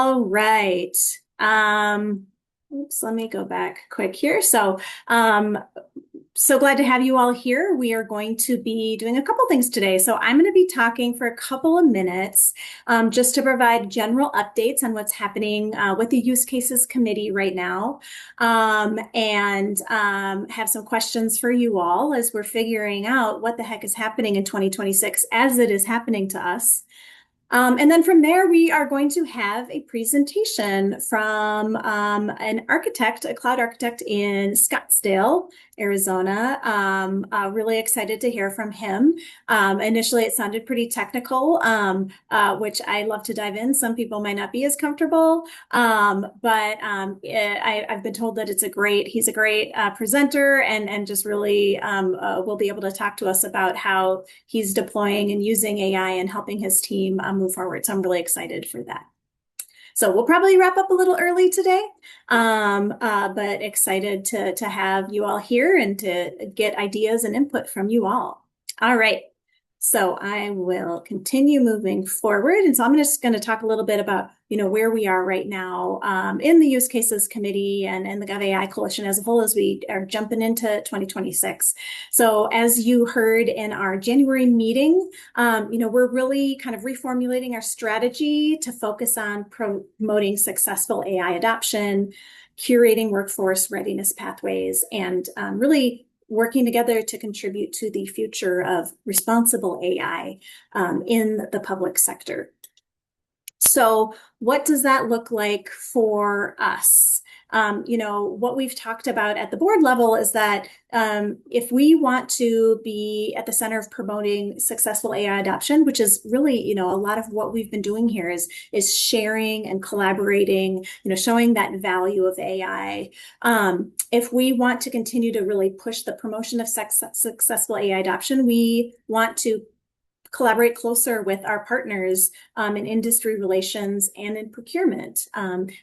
All right. Oops, let me go back quick here. So glad to have you all here. We are going to be doing a couple things today. So I'm going to be talking for a couple of minutes, just to provide general updates on what's happening with the use cases committee right now, and have some questions for you all as we're figuring out what the heck is happening in 2026 as it is happening to us. And then from there, we are going to have a presentation from an architect, a cloud architect in Scottsdale, Arizona. Really excited to hear from him. Initially, it sounded pretty technical, which I love to dive in. Some people might not be as comfortable, but I've been told that he's a great presenter and just really will be able to talk to us about how he's deploying and using AI and helping his team move forward. So I'm really excited for that. So we'll probably wrap up a little early today, but excited to have you all here and to get ideas and input from you all. All right. So I will continue moving forward. And so I'm just going to talk a little bit about, where we are right now in the use cases committee and the GovAI coalition as a whole as we are jumping into 2026. So as you heard in our January meeting, we're really kind of reformulating our strategy to focus on promoting successful AI adoption, curating workforce readiness pathways, and really working together to contribute to the future of responsible AI in the public sector. So what does that look like for us? What we've talked about at the board level is that if we want to be at the center of promoting successful AI adoption, which is really, a lot of what we've been doing here is sharing and collaborating, showing that value of AI. If we want to continue to really push the promotion of successful AI adoption, we want to collaborate closer with our partners in industry relations and in procurement.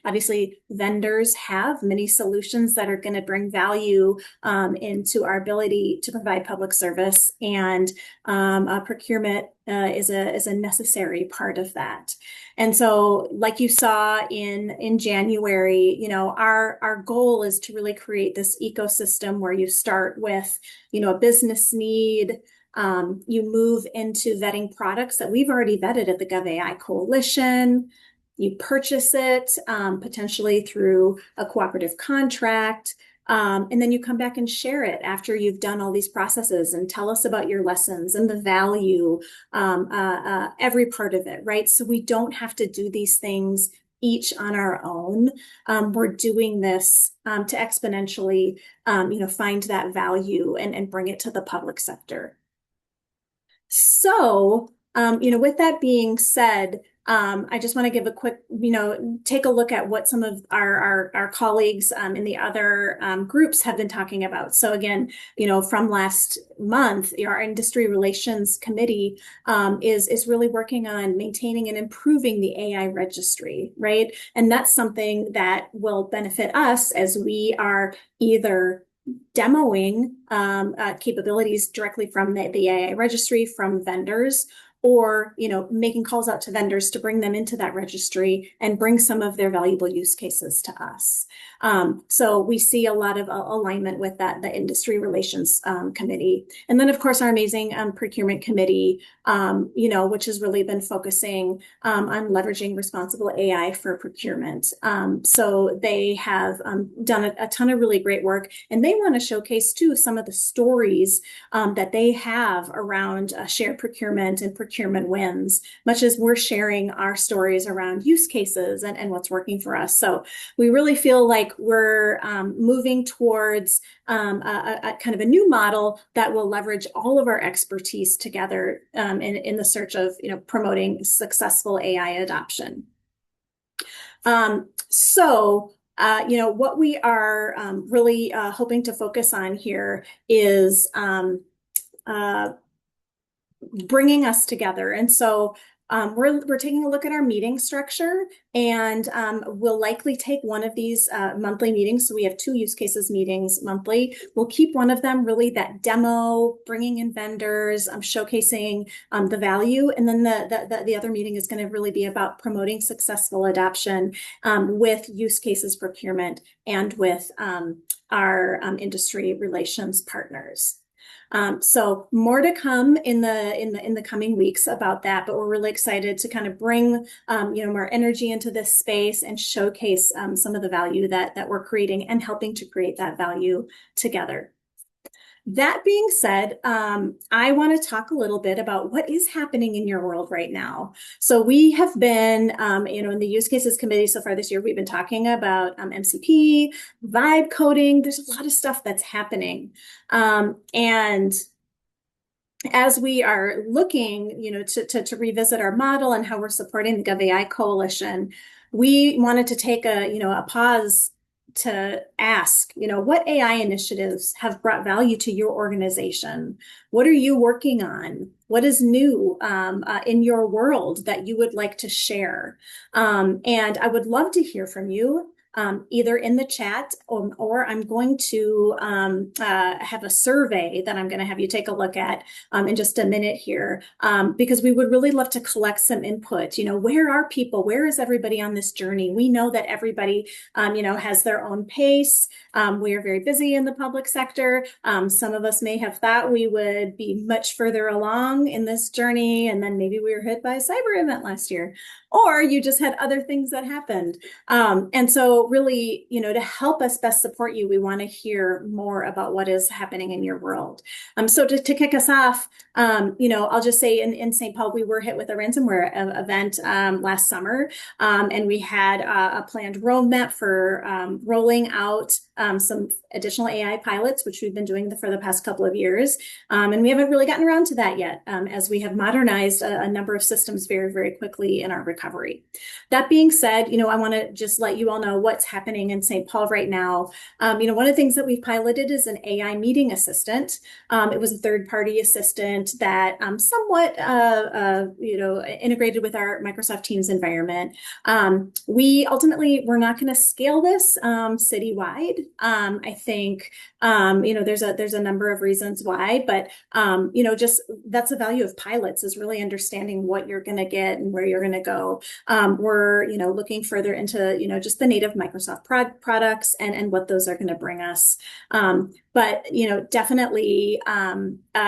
Obviously, vendors have many solutions that are going to bring value into our ability to provide public service, and procurement is a necessary part of that. And so, like you saw in January, our goal is to really create this ecosystem where you start with, a business need. You move into vetting products that we've already vetted at the GovAI Coalition. You purchase it, potentially through a cooperative contract, and then you come back and share it after you've done all these processes and tell us about your lessons and the value, every part of it, right? So we don't have to do these things each on our own. We're doing this to exponentially, find that value and bring it to the public sector. So, with that being said, I just want to give a quick, take a look at what some of our colleagues in the other groups have been talking about. So again, from last month, our industry relations committee is really working on maintaining and improving the AI registry, right? And that's something that will benefit us as we are either demoing capabilities directly from the AI registry from vendors, or making calls out to vendors to bring them into that registry and bring some of their valuable use cases to us. So we see a lot of alignment with that, the industry relations committee. And then, of course, our amazing procurement committee, which has really been focusing on leveraging responsible AI for procurement. So they have done a ton of really great work, and they want to showcase, too, some of the stories that they have around shared procurement and procurement wins, much as we're sharing our stories around use cases and what's working for us. So we really feel like we're moving towards a kind of a new model that will leverage all of our expertise together in the search of promoting successful AI adoption. What we are really hoping to focus on here is bringing us together. And so we're taking a look at our meeting structure, and we'll likely take one of these monthly meetings. So we have 2 use cases meetings monthly. We'll keep one of them really that demo, bringing in vendors, showcasing the value. And then the other meeting is going to really be about promoting successful adoption with use cases procurement and with our industry relations partners. So more to come in the coming weeks about that, but we're really excited to kind of bring more energy into this space and showcase some of the value that we're creating and helping to create that value together. That being said, I want to talk a little bit about what is happening in your world right now. So we have been, in the use cases committee so far this year, we've been talking about MCP, vibe coding. There's a lot of stuff that's happening. And as we are looking, to revisit our model and how we're supporting the GovAI Coalition, we wanted to take a pause to ask, what AI initiatives have brought value to your organization? What are you working on? What is new in your world that you would like to share? And I would love to hear from you. Either in the chat or I'm going to have a survey that I'm going to have you take a look at in just a minute here, because we would really love to collect some input. Where are people? Where is everybody on this journey? We know that everybody, has their own pace. We are very busy in the public sector. Some of us may have thought we would be much further along in this journey, and then maybe we were hit by a cyber event last year, or you just had other things that happened. And so really, to help us best support you, we want to hear more about what is happening in your world. So to kick us off, I'll just say in St. Paul, we were hit with a ransomware event last summer, and we had a planned roadmap for rolling out some additional AI pilots, which we've been doing for the past couple of years. And we haven't really gotten around to that yet, as we have modernized a number of systems very, very quickly in our recovery. That being said, I want to just let you all know what's happening in St. Paul right now. One of the things that we've piloted is an AI meeting assistant. It was a third-party assistant that somewhat, integrated with our Microsoft Teams environment. We're not going to scale this citywide. I think, there's a number of reasons why, but, just that's the value of pilots, is really understanding what you're going to get and where you're going to go. We're, looking further into, just the native Microsoft products and what those are going to bring us. But, definitely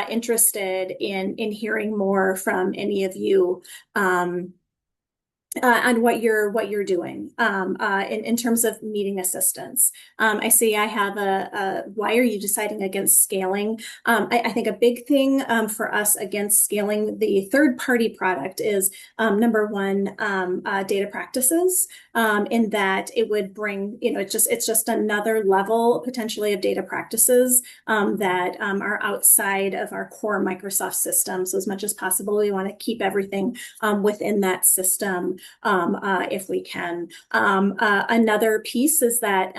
interested in hearing more from any of you on what you're doing in terms of meeting assistance. I see I have why are you deciding against scaling? I think a big thing for us against scaling the third-party product is number one, data practices, in that it would bring, it's just another level potentially of data practices that are outside of our core Microsoft system. So as much as possible, we want to keep everything within that system. If we can. Another piece is that,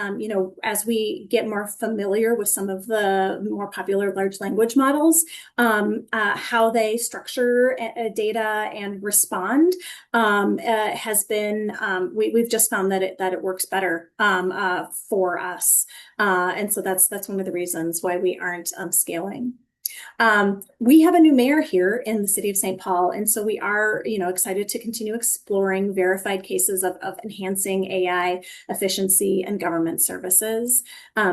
as we get more familiar with some of the more popular large language models, how they structure data and respond has been, we've just found that it works better for us. And so that's one of the reasons why we aren't scaling. We have a new mayor here in the city of St. Paul, and so we are, excited to continue exploring verified cases of enhancing AI efficiency and government services.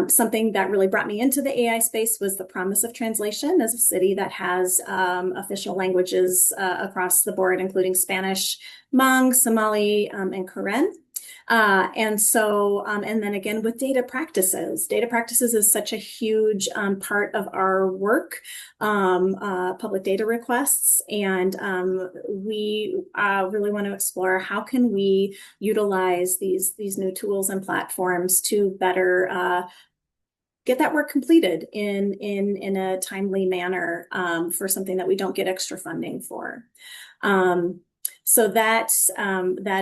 Something that really brought me into the AI space was the promise of translation as a city that has official languages across the board, including Spanish, Hmong, Somali, and Karen. And then again with data practices is such a huge part of our work, public data requests. And we really want to explore how can we utilize these new tools and platforms to better get that work completed in a timely manner for something that we don't get extra funding for. So that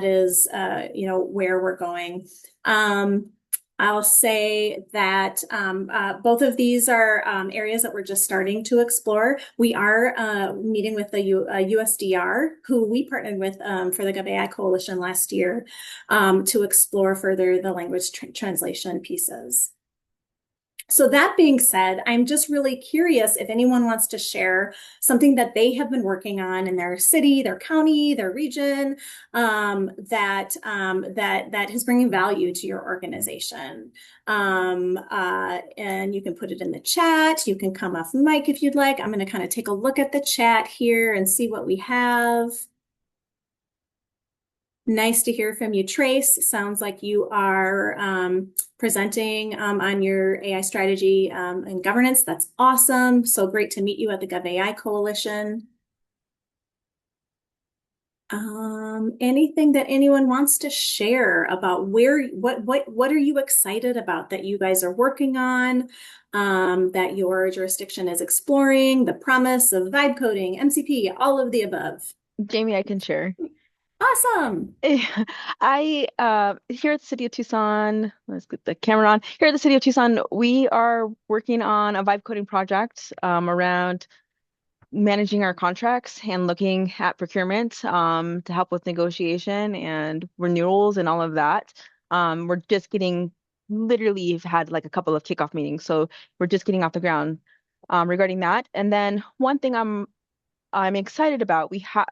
is, where we're going. I'll say that both of these are areas that we're just starting to explore. We are meeting with the USDR, who we partnered with for the GovAI Coalition last year to explore further the language translation pieces. So that being said, I'm just really curious if anyone wants to share something that they have been working on in their city, their county, their region, that is bringing value to your organization. And you can put it in the chat. You can come off mic if you'd like. I'm going to kind of take a look at the chat here and see what we have. Nice to hear from you, Trace. Sounds like you are presenting on your AI strategy and governance. That's awesome. So great to meet you at the GovAI Coalition. Anything that anyone wants to share about what are you excited about that you guys are working on, that your jurisdiction is exploring, the promise of vibe coding, MCP, all of the above. Jamie, I can share. Awesome. I here at the City of Tucson, let's get the camera on. Here at the City of Tucson, we are working on a vibe coding project around managing our contracts and looking at procurement to help with negotiation and renewals and all of that. We're just getting literally have had like a couple of kickoff meetings, so we're just getting off the ground regarding that. And then one thing I'm excited about. We have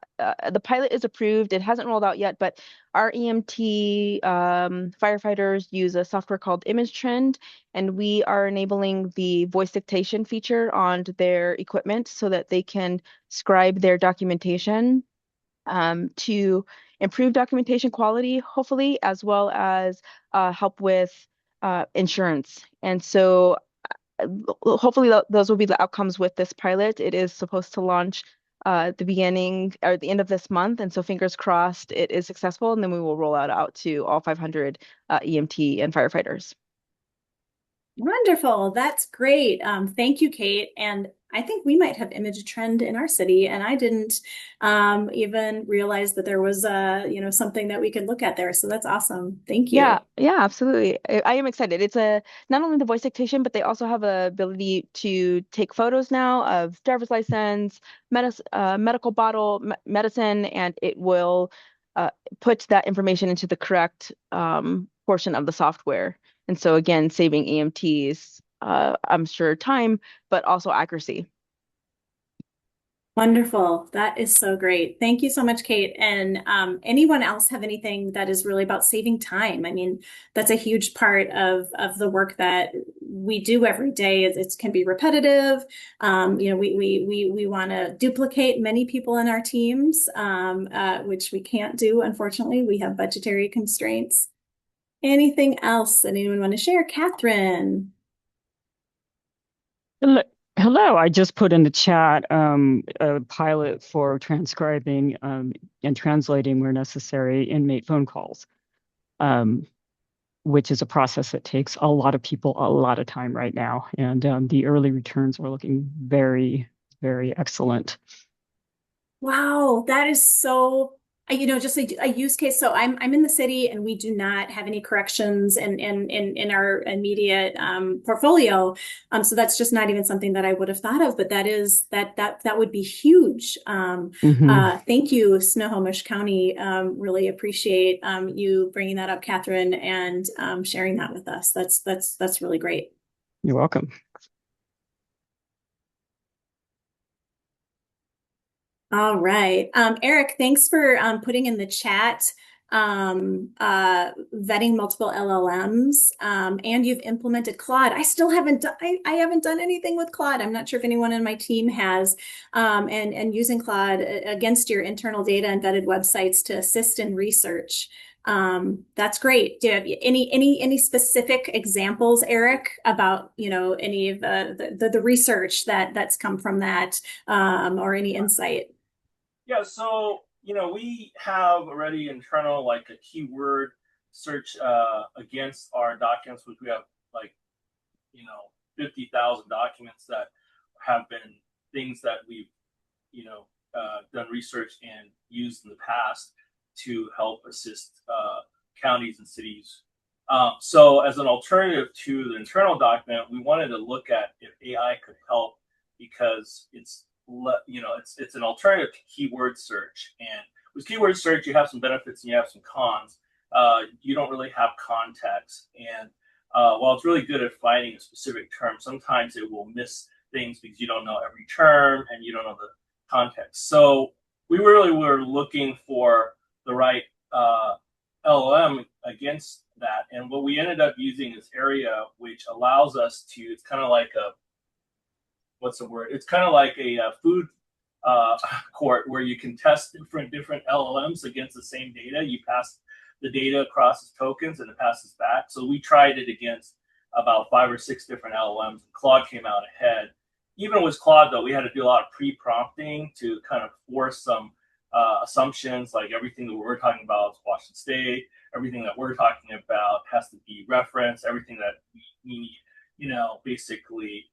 the pilot is approved. It hasn't rolled out yet, but our EMT firefighters use a software called Image Trend, and we are enabling the voice dictation feature on their equipment so that they can scribe their documentation to improve documentation quality, hopefully, as well as help with insurance. And so hopefully those will be the outcomes with this pilot. It is supposed to launch at the beginning or the end of this month, and so fingers crossed it is successful, and then we will roll out to all 500 EMT and firefighters. Wonderful. That's great. Thank you, Kate. And I think we might have image trend in our city, and I didn't even realize that there was something that we could look at there. So that's awesome. Thank Yeah, you. yeah, absolutely. I am excited. It's a not only the voice dictation, but they also have a ability to take photos now of driver's license, medical bottle, medicine, and it will uh, put that information into the correct portion of the software. And so again, saving EMTs, I'm sure time, but also accuracy. Wonderful. That is so great. Thank you so much, Kate. And anyone else have anything that is really about saving time? I mean, that's a huge part of the work that we do every day. It can be repetitive. We want to duplicate many people in our teams, which we can't do, unfortunately. We have budgetary constraints. Anything else that anyone want to share? Catherine. Hello, hello. I just put in the chat a pilot for transcribing and translating where necessary inmate phone calls, um, which is a process that takes a lot of people a lot of time right now. And the early returns are looking very, very excellent. Wow, that is so, just a use case. So I'm in the city and we do not have any corrections in our immediate portfolio. So that's just not even something that I would have thought of, but that would be huge. Hmm. Thank you, Snohomish County. Really appreciate you bringing that up, Catherine, and sharing that with us. That's really great. You're welcome. All right. Eric, thanks for putting in the chat vetting multiple LLMs, and you've implemented Claude. I still haven't done, I haven't done anything with Claude. I'm not sure if anyone in my team has, and using Claude against your internal data and vetted websites to assist in research. That's great. Do you have any specific examples, Eric, about any of the research that's come from that, or any insight? Yeah, so we have already internal like a keyword search against our documents, which we have like 50,000 documents that have been things that we've done research and used in the past to help assist counties and cities So as an alternative to the internal document, we wanted to look at if AI could help because it's an alternative to keyword search. And with keyword search, you have some benefits and you have some cons. You don't really have context. And while it's really good at finding a specific term, sometimes it will miss things because you don't know every term and you don't know the context. So we really were looking for the right LLM against that. And what we ended up using is Area, which allows us to, it's kind of like what's the word? It's kind of like a food court where you can test different LLMs against the same data. You pass the data across as tokens and it passes back. So we tried it against about 5 or 6 different LLMs. And Claude came out ahead. Even with Claude, though, we had to do a lot of pre-prompting to kind of force some assumptions, like everything that we're talking about is Washington State, everything that we're talking about has to be referenced, everything that we need, basically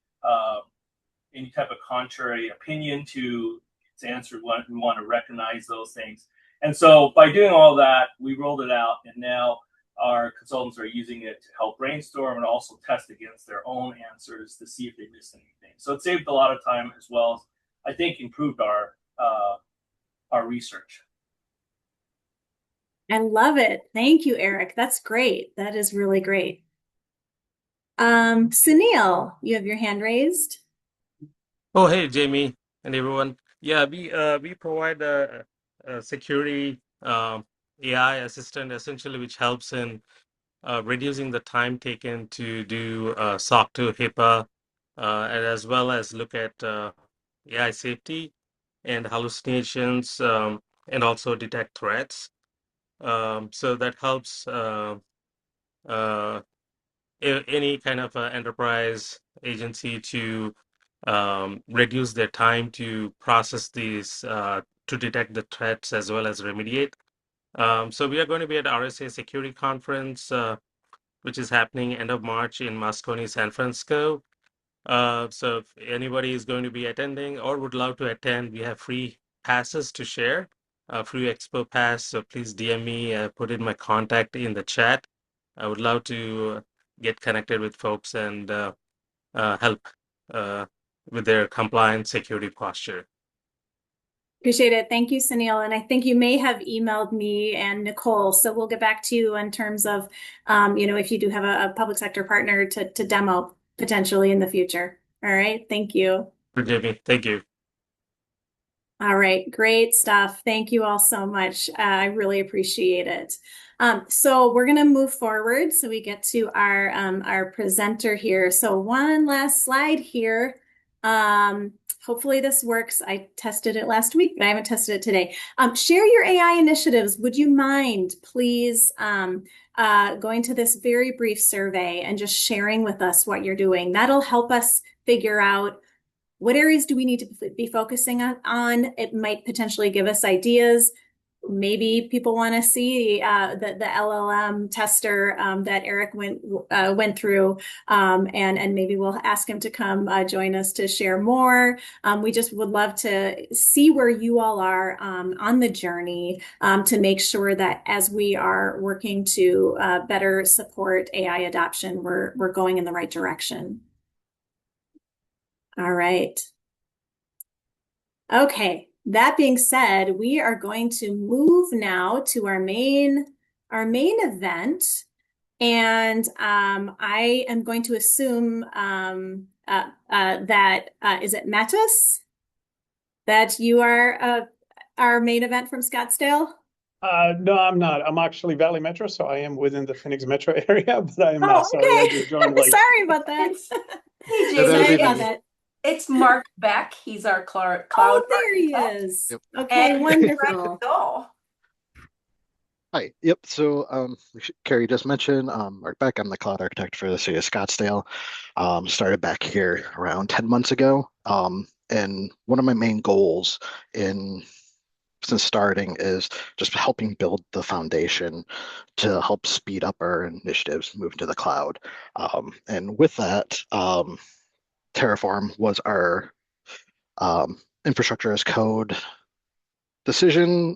any type of contrary opinion to its answer, we want to recognize those things. And so by doing all that, we rolled it out, and now our consultants are using it to help brainstorm and also test against their own answers to see if they missed anything. So it saved a lot of time as well as, I think, improved our research. I love it. Thank you, Eric. That's great. That is really great. Sunil, you have your hand raised. Oh, hey, Jamie and everyone. Yeah, we provide a security AI assistant essentially, which helps in reducing the time taken to do SOC 2 HIPAA, and as well as look at AI safety and hallucinations, and also detect threats. So that helps any kind of enterprise agency to reduce their time to process these, to detect the threats as well as remediate. So we are going to be at RSA Security Conference, which is happening end of March in Moscone, San Francisco. So if anybody is going to be attending or would love to attend, we have free passes to share, free expo pass. So please DM me, put in my contact in the chat. I would love to get connected with folks and help with their compliance security posture. Appreciate it. Thank you, Sunil. And I think you may have emailed me and Nicole. So we'll get back to you in terms of, if you do have a public sector partner to demo potentially in the future. All right. Thank you. Jamie, thank you. All right. Great stuff. Thank you all so much. I really appreciate it. So we're going to move forward so we get to our presenter here. So one last slide here. Hopefully this works. I tested it last week, but I haven't tested it today. Share your AI initiatives. Would you mind, please, going to this very brief survey and just sharing with us what you're doing? That'll help us figure out what areas do we need to be focusing on. It might potentially give us ideas. Maybe people want to see the LLM tester that Eric went through, and maybe we'll ask him to come join us to share more. We just would love to see where you all are on the journey to make sure that as we are working to better support AI adoption, we're going in the right direction. All right. Okay. That being said, we are going to move now to our main event, and I am going to assume that is it Mattis, that you are our main event from Scottsdale? No, I'm not. I'm actually Valley Metro, so I am within the Phoenix metro area, but I am sorry okay. I just joined late. Sorry about that. Hey, So that'll Sorry be about me. that. It's Mark Beck. He's our cloud. Oh, there he architect. is. Yep. Okay, And wonderful. go. Hi. Yep. So, Carrie just mentioned, Mark Beck, I'm the cloud architect for the city of Scottsdale. Started back here around 10 months ago. And one of my main goals since starting is just helping build the foundation to help speed up our initiatives moving to the cloud. And with that, Terraform was our infrastructure as code decision,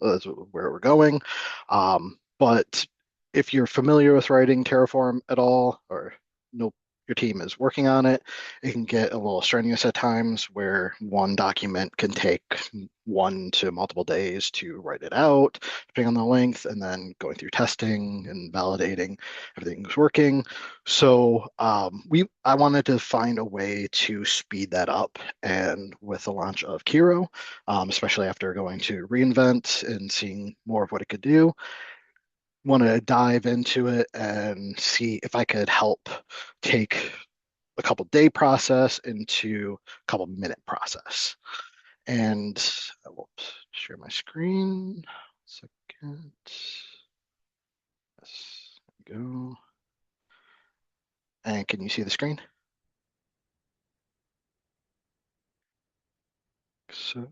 where we're going. But if you're familiar with writing Terraform at all, or no, your team is working on it, it can get a little strenuous at times where one document can take 1 to multiple days to write it out, depending on the length, and then going through testing and validating everything's working. So I wanted to find a way to speed that up, and with the launch of Kiro, especially after going to reInvent and seeing more of what it could do, want to dive into it and see if I could help take a couple day process into a couple minute process. And I will share my screen. Second. Yes, there we go. And can you see the screen? So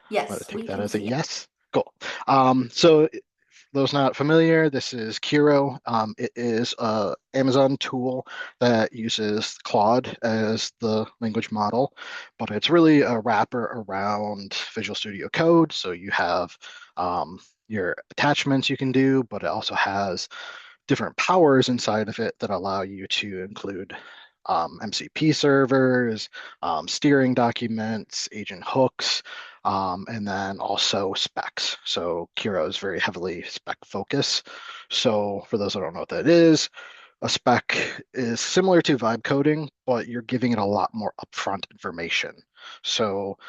Yes, I'll take we that can as a see it. yes. Cool. So those not familiar, this is Kiro. It is a Amazon tool that uses Claude as the language model, but it's really a wrapper around Visual Studio Code. So you have your attachments you can do, but it also has different powers inside of it that allow you to include MCP servers, steering documents, agent hooks, and then also specs. So Kiro is very heavily spec focused. So for those that don't know what that is, a spec is similar to vibe coding, but you're giving it a lot more upfront information. So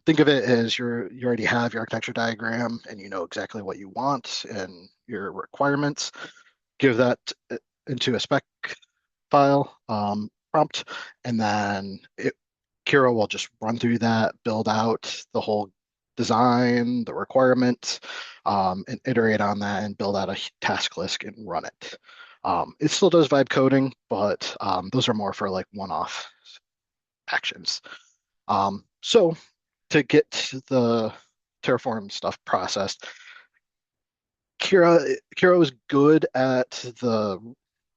think of it as you already have your architecture diagram and you know exactly what you want and your requirements. Give that into a spec file prompt, and then Kiro will just run through that, build out the whole design, the requirements, and iterate on that and build out a task list and run it. It still does vibe coding, but those are more for like one-off actions. So to get the Terraform stuff processed, Kiro is good at the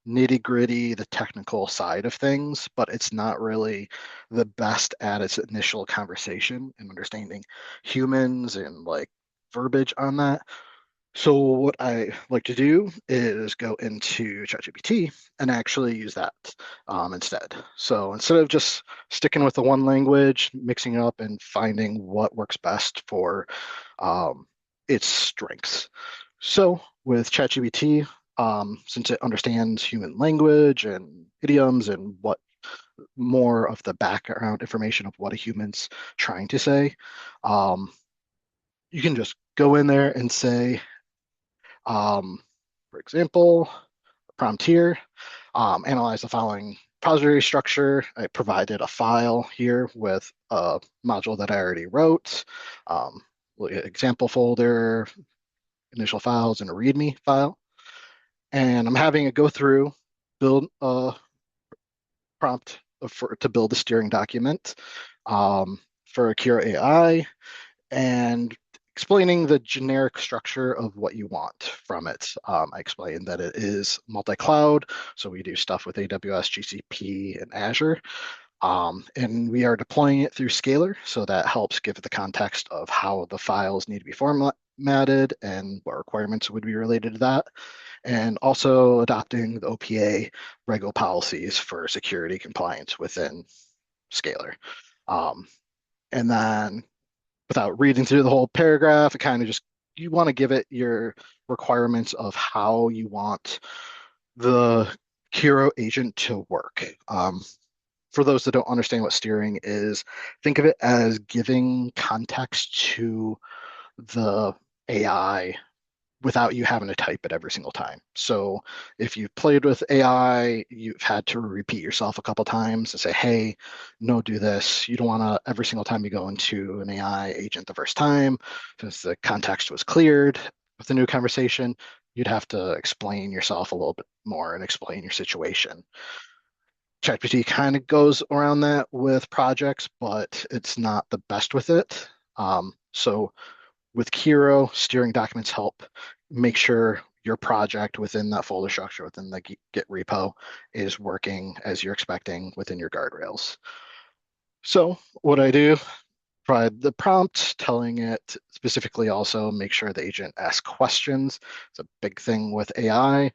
nitty-gritty, the technical side of things, but it's not really the best at its initial conversation and understanding humans and like verbiage on that. So what I like to do is go into ChatGPT and actually use that instead. So instead of just sticking with the one language, mixing it up and finding what works best for its strengths. So with ChatGPT, since it understands human language and idioms and what more of the background information of what a human's trying to say, um, you can just go in there and say, for example, prompt here, analyze the following repository structure. I provided a file here with a module that I already wrote, example folder, initial files, and a README file. And I'm having it go through, build a prompt to build a steering document for Kiro AI, and explaining the generic structure of what you want from it. I explained that it is multi-cloud, so we do stuff with AWS, GCP, and Azure. And we are deploying it through Scalar, so that helps give the context of how the files need to be formatted and what requirements would be related to that. And also adopting the OPA rego policies for security compliance within Scalar. And then without reading through the whole paragraph, it kind of just, you want to give it your requirements of how you want the Kiro agent to work. For those that don't understand what steering is, think of it as giving context to the AI without you having to type it every single time. So if you've played with AI, you've had to repeat yourself a couple times and say, hey, no, do this. You don't want to, every single time you go into an AI agent the first time, since the context was cleared with a new conversation, you'd have to explain yourself a little bit more and explain your situation. ChatGPT kind of goes around that with projects, but it's not the best with it. So with Kiro, steering documents help make sure your project within that folder structure, within the Git repo, is working as you're expecting within your guardrails. So what I do provide the prompt, telling it specifically also make sure the agent asks questions. It's a big thing with AI,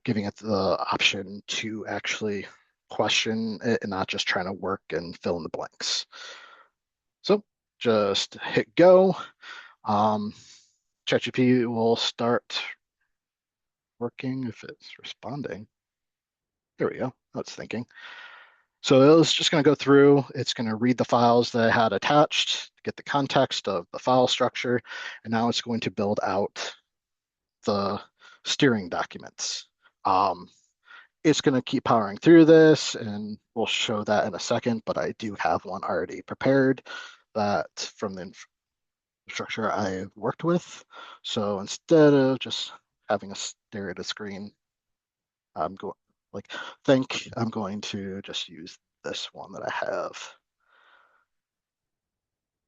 giving it the option to actually question it and not just trying to work and fill in the blanks. So just hit go. ChatGPT will start working if it's responding. There we go. That's thinking. So it's just going to go through, it's going to read the files that I had attached, get the context of the file structure, and now it's going to build out the steering documents. It's going to keep powering through this, and we'll show that in a second, but I do have one already prepared that from the infrastructure I worked with. So instead of just having a stare at a screen, I'm going I'm going to just use this one that I have.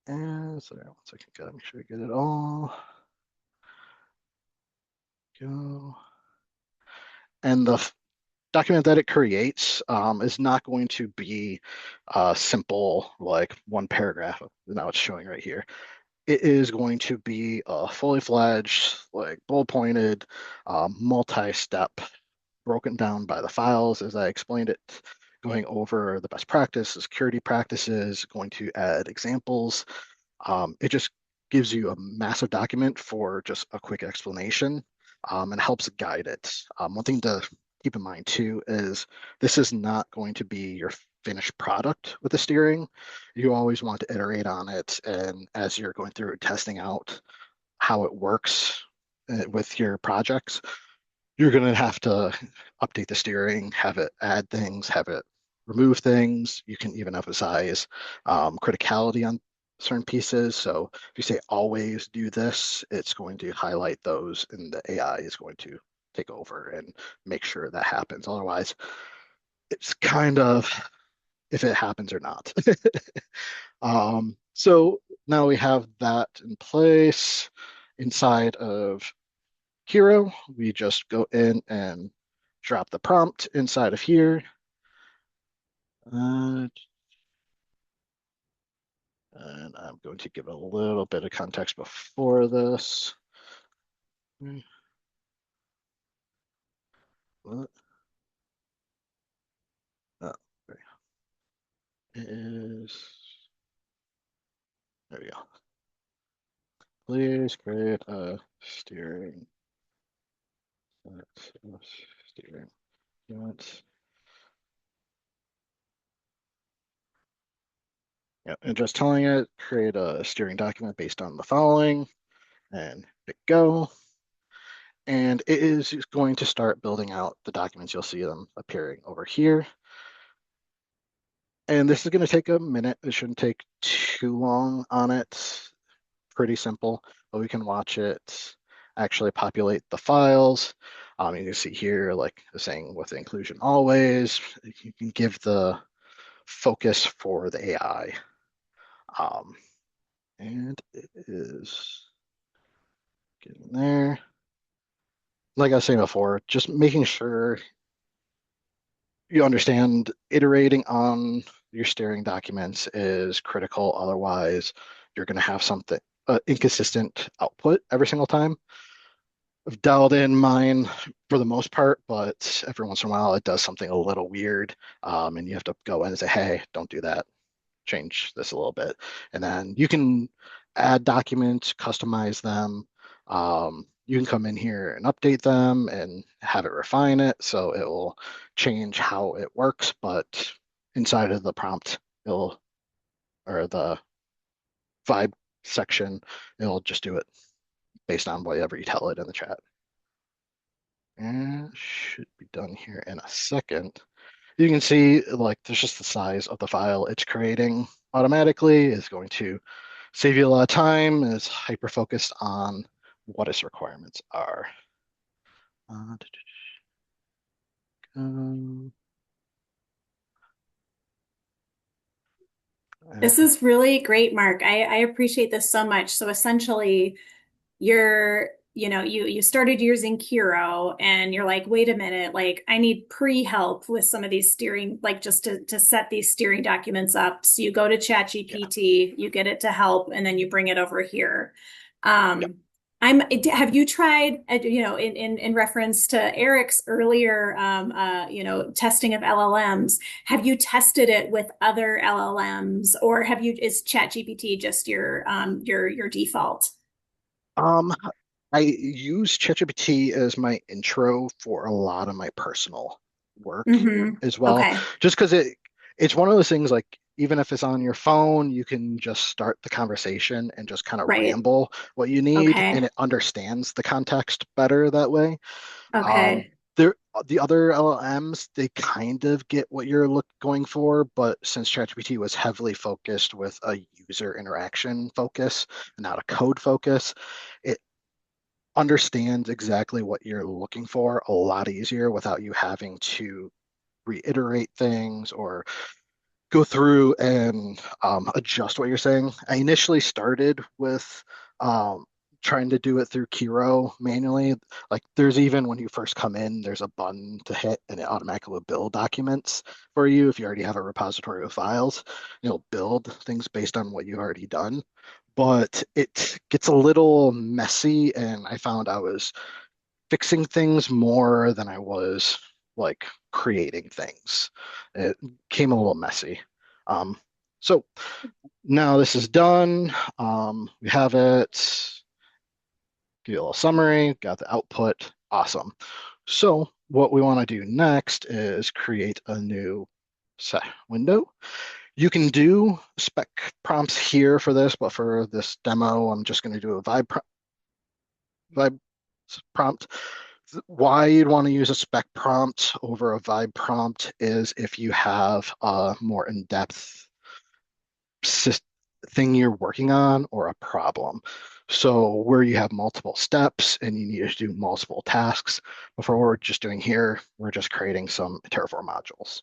And so once I can gotta make sure I get it all. Go. And the document that it creates is not going to be simple, like one paragraph. Now it's showing right here. It is going to be a fully fledged, like bullet pointed, multi-step, broken down by the files as I explained it, going over the best practices, security practices, going to add examples. It just gives you a massive document for just a quick explanation and helps guide it. One thing to keep in mind too is this is not going to be your finished product with the steering. You always want to iterate on it, and as you're going through testing out how it works with your projects, you're going to have to update the steering, have it add things, have it remove things. You can even emphasize criticality on certain pieces. So if you say always do this, it's going to highlight those, and the AI is going to take over and make sure that happens. Otherwise, it's kind of if it happens or not. So now we have that in place inside of Kiro. We just go in and drop the prompt inside of here. And I'm going to give a little bit of context before this. What? Oh, there we go. Please create a steering unit. Yeah, and just telling it create a steering document based on the following, and hit go. And it is going to start building out the documents. You'll see them appearing over here. And this is going to take a minute. It shouldn't take too long on it. Pretty simple, but we can watch it actually populate the files. You can see here, like saying with inclusion always, you can give the focus for the AI. And it is getting there. Like I was saying before, just making sure you understand iterating on your steering documents is critical. Otherwise, you're going to have something inconsistent output every single time. I've dialed in mine for the most part, but every once in a while it does something a little weird, and you have to go in and say, "Hey, don't do that. Change this a little bit." And then you can add documents, customize them. You can come in here and update them and have it refine it, so it will change how it works. But inside of the prompt, or the vibe section, it'll just do it based on whatever you tell it in the chat. And should be done here in a second. You can see like there's just the size of the file it's creating automatically is going to save you a lot of time and it's hyper focused on what its requirements are. This is really great, Mark. I appreciate this so much. So essentially, you're you started using Kiro and you're like, wait a minute, like I need pre-help with some of these steering, like just to set these steering documents up. So you go to Yeah. ChatGPT, you get it to help, and then you bring it over here. Yep. Have you tried, in reference to Eric's earlier, testing of LLMs, have you tested it with other LLMs, or is ChatGPT just your default? Um, I use ChatGPT as my intro for a lot of my personal work Mm-hmm. as well, Okay. just because it's one of those things like even if it's on your phone, you can just start the conversation and just kind of Right. ramble what you need, and Okay. it understands the context better that way. Um, Okay. there, the other LLMs, they kind of get what you're going for, but since ChatGPT was heavily focused with a user interaction focus, not a code focus, it understands exactly what you're looking for a lot easier without you having to reiterate things or go through and adjust what you're saying. I initially started with um, trying to do it through Kiro manually. Like there's even when you first come in, there's a button to hit and it automatically will build documents for you if you already have a repository of files. It'll build things based on what you've already done. But it gets a little messy, and I found I was fixing things more than I was like creating things. It came a little messy. Um, so now this is done. We have it. Give you a little summary, got the output. Awesome. So what we want to do next is create a new set window. You can do spec prompts here for this, but for this demo, I'm just going to do a vibe prompt. Why you'd want to use a spec prompt over a vibe prompt is if you have a more in-depth thing you're working on or a problem. So where you have multiple steps and you need to do multiple tasks, before we're just doing here, we're just creating some Terraform modules.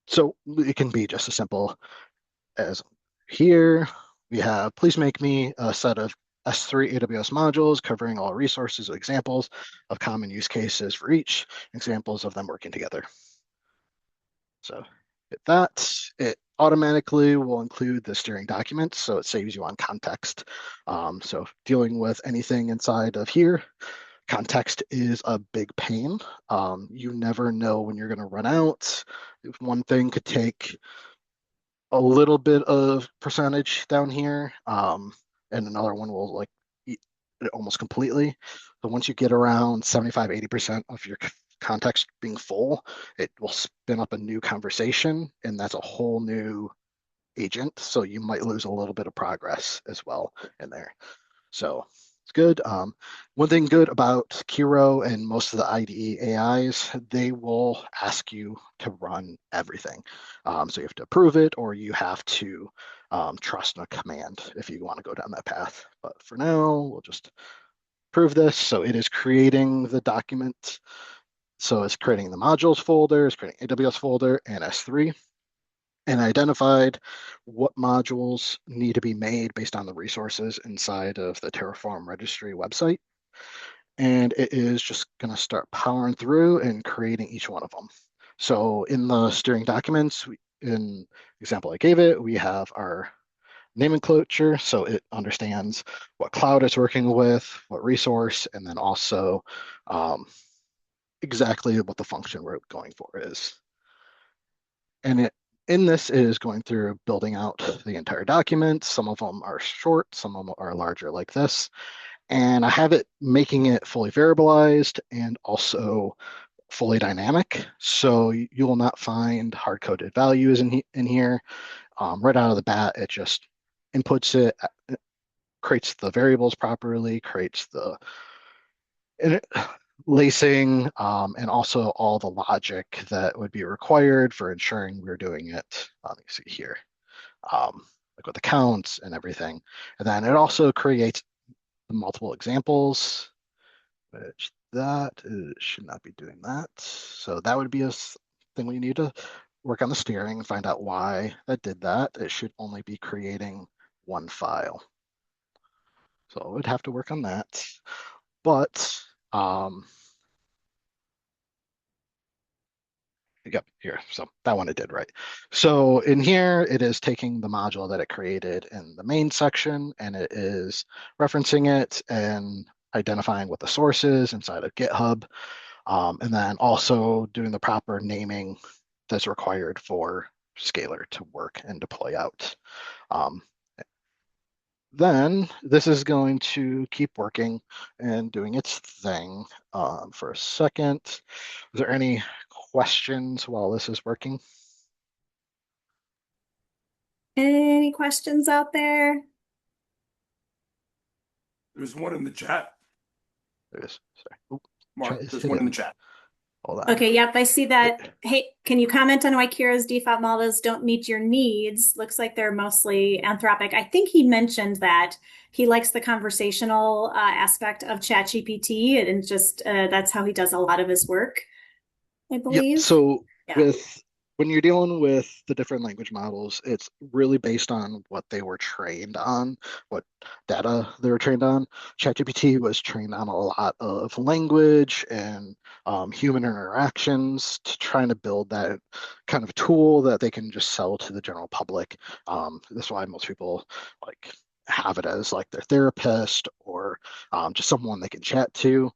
So it can be just as simple as here we have, please make me a set of S3 AWS modules covering all resources, examples of common use cases for each, examples of them working together. So hit that, it automatically will include the steering documents, so it saves you on context. So dealing with anything inside of here, context is a big pain. You never know when you're going to run out. If one thing could take a little bit of percentage down here, and another one will like eat it almost completely. So once you get around 75-80% of your context being full, it will spin up a new conversation, and that's a whole new agent. So you might lose a little bit of progress as well in there. So it's good. One thing good about Kiro and most of the IDE AIs, they will ask you to run everything. So you have to approve it, or you have to trust in a command if you want to go down that path. But for now, we'll just approve this. So it is creating the document. So it's creating the modules folder, it's creating AWS folder and S3, and identified what modules need to be made based on the resources inside of the Terraform registry website. And it is just going to start powering through and creating each one of them. So in the steering documents, in the example I gave it, we have our nomenclature, so it understands what cloud it's working with, what resource, and then also exactly what the function we're going for is. And it in this is going through building out the entire document. Some of them are short, some of them are larger like this. And I have it making it fully variabilized and also fully dynamic. So you will not find hard-coded values in here. Right out of the bat, it just inputs it, creates the variables properly, creates the lacing, and also all the logic that would be required for ensuring we're doing it. Let me see here, like with the counts and everything. And then it also creates the multiple examples, which should not be doing that. So that would be a thing we need to work on the steering and find out why that did that. It should only be creating one file. So I would have to work on that. But yep, here. So that one it did right. So in here, it is taking the module that it created in the main section, and it is referencing it and identifying what the source is inside of GitHub, and then also doing the proper naming that's required for Scalar to work and deploy out. Then this is going to keep working and doing its thing for a second. Is there any questions while this is working? Any questions out there? There's one in the chat. There is. Sorry. Oop, Mark, chat is there's one in hidden. the chat. Hold on. Okay, yep, I see that. Hey, can you comment on why Kiro's default models don't meet your needs? Looks like they're mostly Anthropic. I think he mentioned that he likes the conversational aspect of ChatGPT, and just that's how he does a lot of his work, I believe. Yep. So Yeah. when you're dealing with the different language models, it's really based on what they were trained on, what data they were trained on. ChatGPT was trained on a lot of language and human interactions to trying to build that kind of tool that they can just sell to the general public. That's why most people like have it as like their therapist or just someone they can chat to.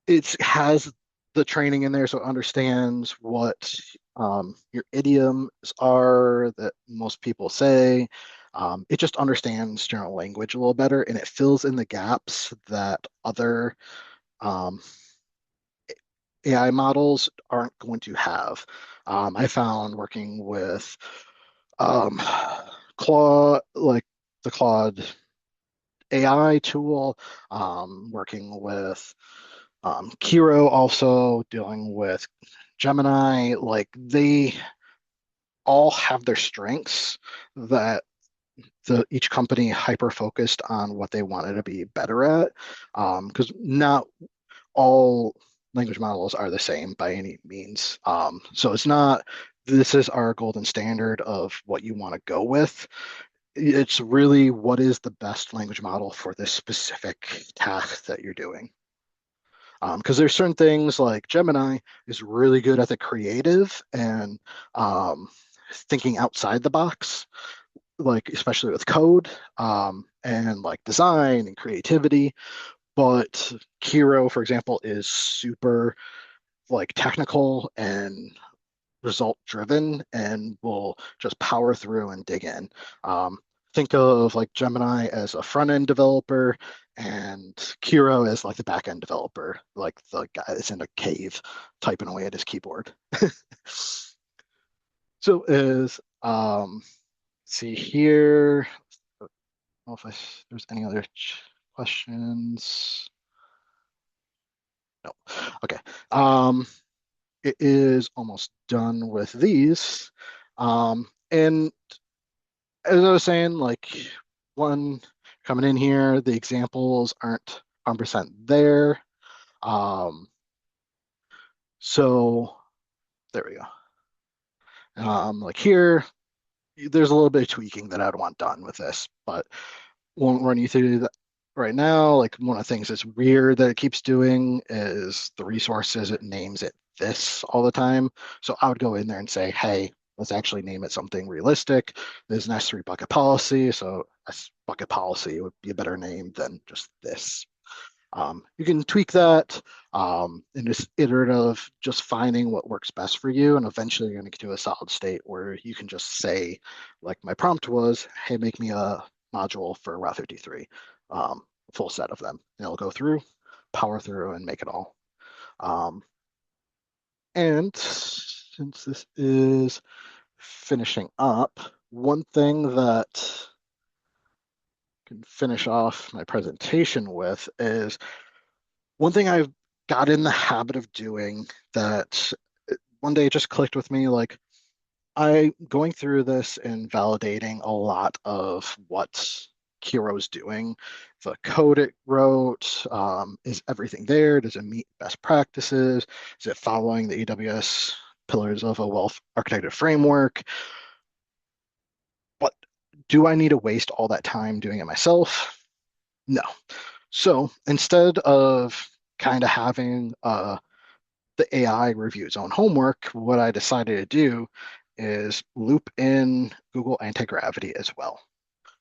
It has the training in there, so it understands what your idioms are that most people say. It just understands general language a little better, and it fills in the gaps that other AI models aren't going to have. I found working with Claude, like the Claude AI tool, working with Kiro, also dealing with Gemini, like they all have their strengths that each company hyper focused on what they wanted to be better at. Because not all language models are the same by any means. So it's not, this is our golden standard of what you want to go with. It's really what is the best language model for this specific task that you're doing. Because there's certain things like Gemini is really good at the creative and thinking outside the box, like especially with code and like design and creativity. But Kiro, for example, is super like technical and result driven and will just power through and dig in. Think of like Gemini as a front end developer and Kiro as like the back end developer, like the guy that's in a cave typing away at his keyboard. So is see here. I don't know if there's any other questions. No. Okay. It is almost done with these. And as I was saying, like one coming in here, the examples aren't 100% there. So there we go. Like here, there's a little bit of tweaking that I'd want done with this, but won't run you through that right now. Like one of the things that's weird that it keeps doing is the resources, it names it this all the time. So I would go in there and say, hey, let's actually name it something realistic. There's an S3 bucket policy, so a bucket policy would be a better name than just this. You can tweak that and just iterative, just finding what works best for you. And eventually you're going to get to a solid state where you can just say, like my prompt was, hey, make me a module for Route 53, full set of them. And it'll go through, power through, and make it all. And since this is finishing up, one thing that I can finish off my presentation with is one thing I've got in the habit of doing that one day it just clicked with me, like I going through this and validating a lot of what Kiro's doing. The code it wrote, is everything there? Does it meet best practices? Is it following the AWS pillars of a well-architected framework? But do I need to waste all that time doing it myself? No. So instead of kind of having the AI review its own homework, what I decided to do is loop in Google Anti-Gravity as well.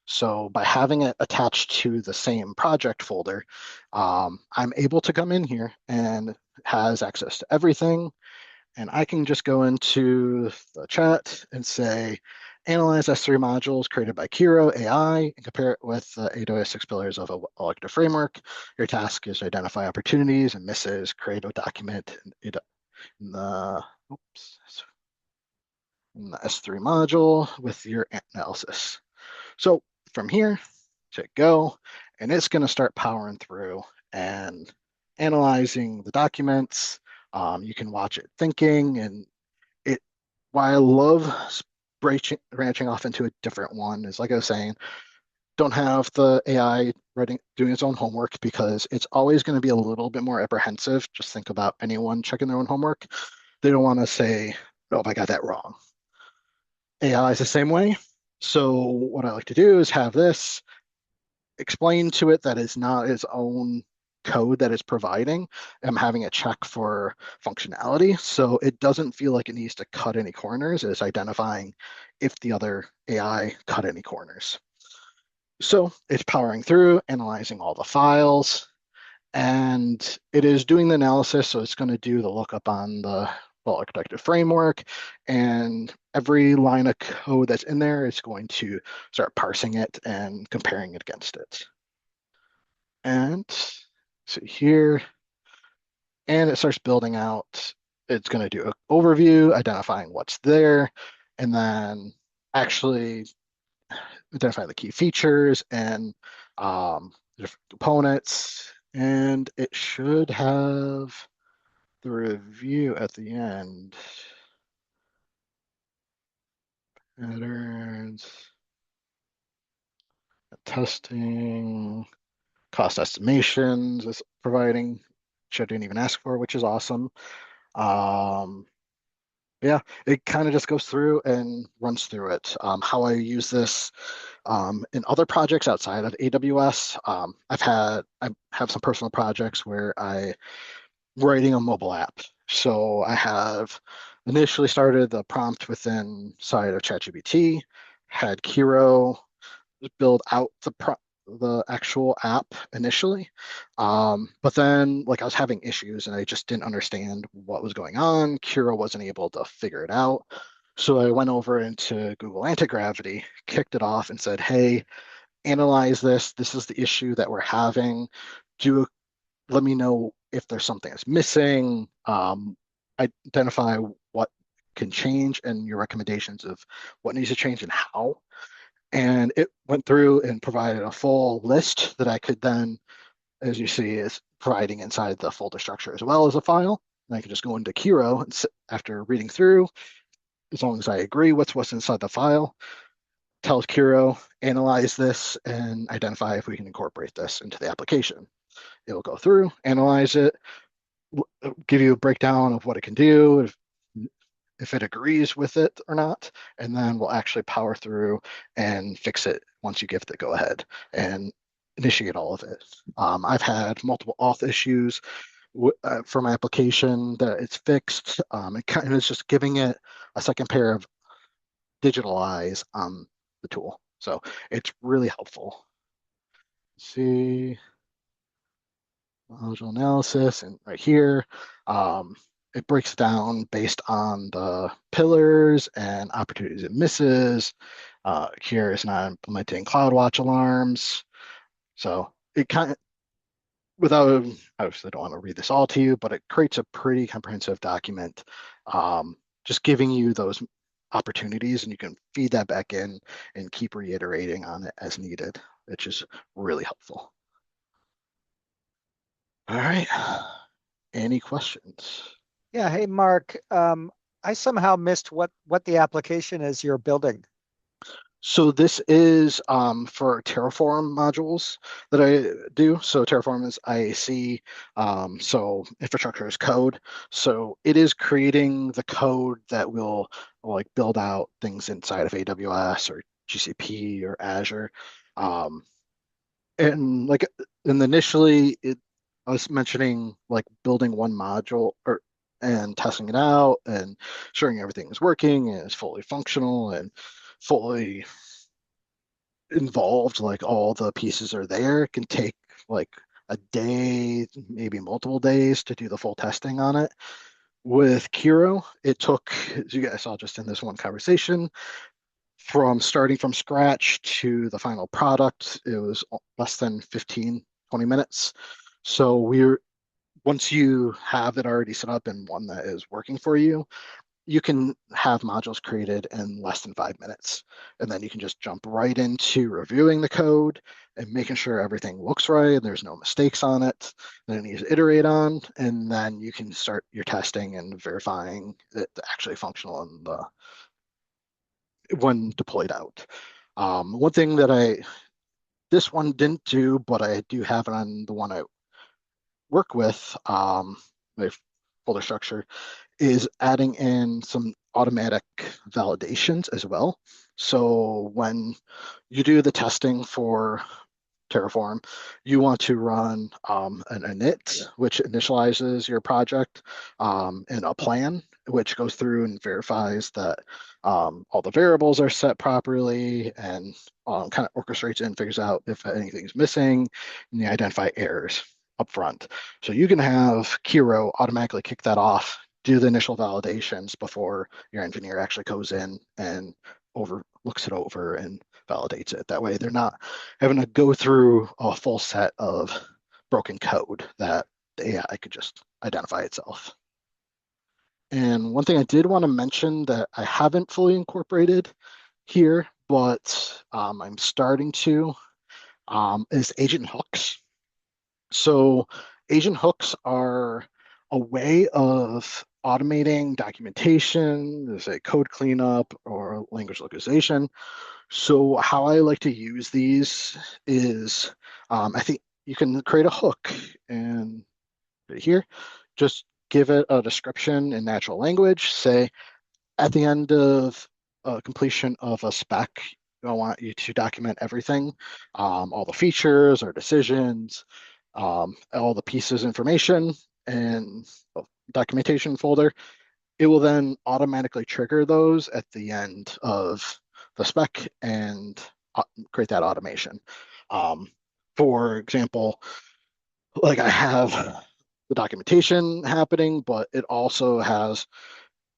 So by having it attached to the same project folder, I'm able to come in here and has access to everything. And I can just go into the chat and say, analyze S3 modules created by Kiro AI and compare it with the AWS 6 pillars of an elective framework. Your task is to identify opportunities and misses, create a document in the, oops, in the S3 module with your analysis. So from here, to go, and it's going to start powering through and analyzing the documents. You can watch it thinking, and it. Why I love branching off into a different one is, like I was saying, don't have the AI doing its own homework because it's always going to be a little bit more apprehensive. Just think about anyone checking their own homework. They don't want to say, "Oh, I got that wrong." AI is the same way. So what I like to do is have this explain to it that it's not its own code that it's providing. I'm having it check for functionality. So it doesn't feel like it needs to cut any corners. It's identifying if the other AI cut any corners. So it's powering through, analyzing all the files, and it is doing the analysis. So it's going to do the lookup on the well-architected framework, and every line of code that's in there is going to start parsing it and comparing it against it. And so here, and it starts building out. It's going to do an overview, identifying what's there, and then actually identify the key features and different components. And it should have the review at the end. Patterns, testing, cost estimations is providing, which I didn't even ask for, which is awesome. Yeah, it kind of just goes through and runs through it. How I use this in other projects outside of AWS, I have some personal projects where I writing a mobile app. So I have initially started the prompt within side of ChatGPT, had Kiro build out the actual app initially. But then like I was having issues and I just didn't understand what was going on. Kira wasn't able to figure it out. So I went over into Google Anti-Gravity, kicked it off and said, hey, analyze this. This is the issue that we're having. Let me know if there's something that's missing. Identify what can change and your recommendations of what needs to change and how. And it went through and provided a full list that I could then, as you see, is providing inside the folder structure as well as a file. And I could just go into Kiro and after reading through, as long as I agree with what's inside the file, tells Kiro, analyze this and identify if we can incorporate this into the application. It will go through, analyze it, give you a breakdown of what it can do, if it agrees with it or not, and then we'll actually power through and fix it once you give the go ahead and initiate all of it. I've had multiple auth issues for my application that it's fixed. It kind of is just giving it a second pair of digital eyes on the tool. So it's really helpful. Let's see. Module analysis, and right here, it breaks down based on the pillars and opportunities it misses. Here is not implementing CloudWatch alarms. So it kind of, without, obviously I don't want to read this all to you, but it creates a pretty comprehensive document, just giving you those opportunities, and you can feed that back in and keep reiterating on it as needed, which is really helpful. All right. Any questions? Yeah. Hey, Mark. I somehow missed what the application is you're building. So this is for Terraform modules that I do. So Terraform is IAC, so infrastructure as code. So it is creating the code that will like build out things inside of AWS or GCP or Azure. And like, and initially I was mentioning like building one module or and testing it out and ensuring everything is working and is fully functional and fully involved, like all the pieces are there. It can take like a day, maybe multiple days to do the full testing on it. With Kiro, it took, as you guys saw just in this one conversation, from starting from scratch to the final product, it was less than 15, 20 minutes. So once you have it already set up and one that is working for you, you can have modules created in less than 5 minutes. And then you can just jump right into reviewing the code and making sure everything looks right and there's no mistakes on it. Then you need to iterate on, and then you can start your testing and verifying it's actually functional in when deployed out. One thing that this one didn't do, but I do have it on the one I work with, my folder structure, is adding in some automatic validations as well. So when you do the testing for Terraform, you want to run an init, which initializes your project, and a plan, which goes through and verifies that all the variables are set properly and kind of orchestrates and figures out if anything's missing, and you identify errors up front. So you can have Kiro automatically kick that off, do the initial validations before your engineer actually goes in and looks it over and validates it. That way they're not having to go through a full set of broken code that the AI could just identify itself. And one thing I did want to mention that I haven't fully incorporated here, but I'm starting to, is agent hooks. So agent hooks are a way of automating documentation, say code cleanup or language localization. So how I like to use these is, I think you can create a hook and right here, just give it a description in natural language. Say at the end of completion of a spec, I want you to document everything, all the features or decisions, all the pieces information and documentation folder. It will then automatically trigger those at the end of the spec and create that automation. For example, like I have the documentation happening, but it also has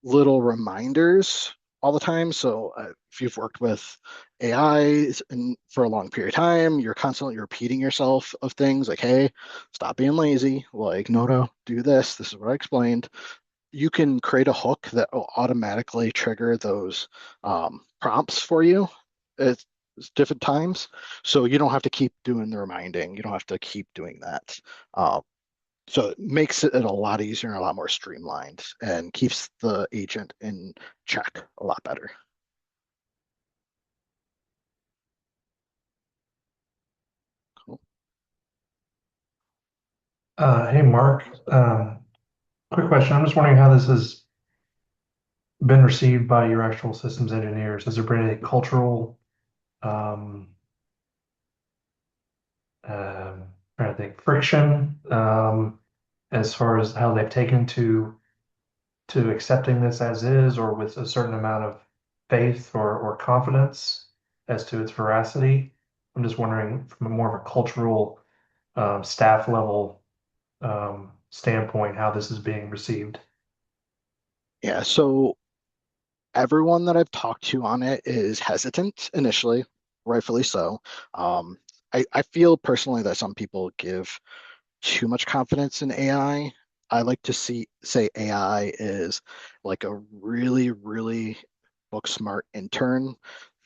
little reminders all the time. So if you've worked with AI for a long period of time, you're constantly repeating yourself of things like, hey, stop being lazy. Like, no, do this. This is what I explained. You can create a hook that will automatically trigger those prompts for you at different times. So you don't have to keep doing the reminding. You don't have to keep doing that. So it makes it a lot easier and a lot more streamlined and keeps the agent in check a lot better. Cool. Hey, Mark. Quick question. I'm just wondering how this has been received by your actual systems engineers. Has there been any cultural, trying to think, friction as far as how they've taken to accepting this as is, or with a certain amount of faith or confidence as to its veracity? I'm just wondering from a more of a cultural, staff level standpoint, how this is being received. Yeah, so everyone that I've talked to on it is hesitant initially, rightfully so. I feel personally that some people give too much confidence in AI. I like to say AI is like a really, really book smart intern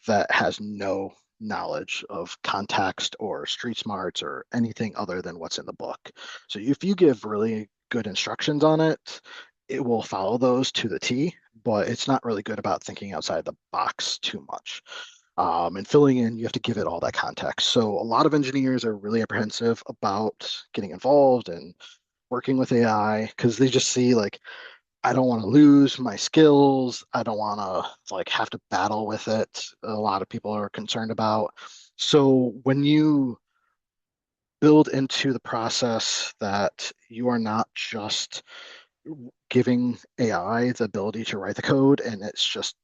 that has no knowledge of context or street smarts or anything other than what's in the book. So if you give really good instructions on it, it will follow those to the T, but it's not really good about thinking outside the box too much. And filling in, you have to give it all that context. So a lot of engineers are really apprehensive about getting involved and working with AI because they just see like, I don't want to lose my skills. I don't want to like have to battle with it. A lot of people are concerned about. So when you build into the process that you are not just giving AI the ability to write the code and it's just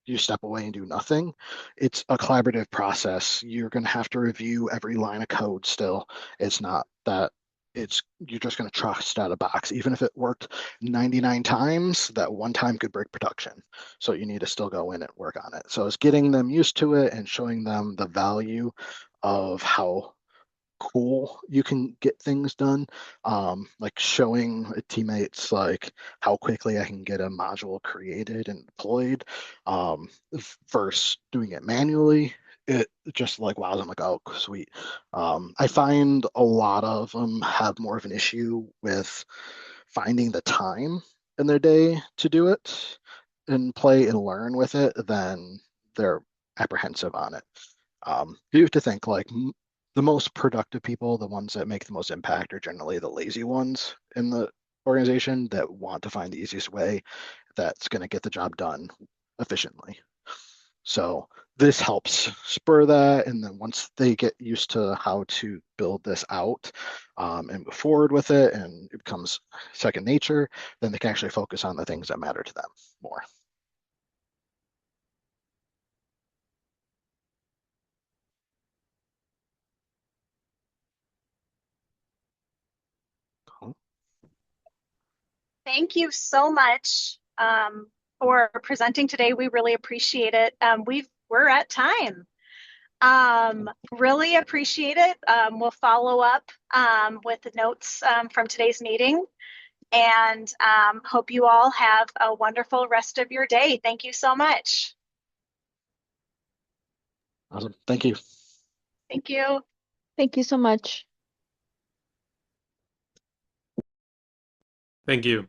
you step away and do nothing. It's a collaborative process. You're going to have to review every line of code still. It's not that you're just going to trust out of box. Even if it worked 99 times, that one time could break production. So you need to still go in and work on it. So it's getting them used to it and showing them the value of how cool you can get things done, like showing teammates like how quickly I can get a module created and deployed, versus doing it manually. It just like wow, I'm like, oh sweet. I find a lot of them have more of an issue with finding the time in their day to do it and play and learn with it than they're apprehensive on it. You have to think like the most productive people, the ones that make the most impact, are generally the lazy ones in the organization that want to find the easiest way that's going to get the job done efficiently. So this helps spur that. And then once they get used to how to build this out and move forward with it and it becomes second nature, then they can actually focus on the things that matter to them more. Cool. Thank you so much for presenting today. We really appreciate it. We're at time. Really appreciate it. We'll follow up with the notes from today's meeting, and hope you all have a wonderful rest of your day. Thank you so much. Awesome. Thank you. Thank you. Thank you so much. Thank you.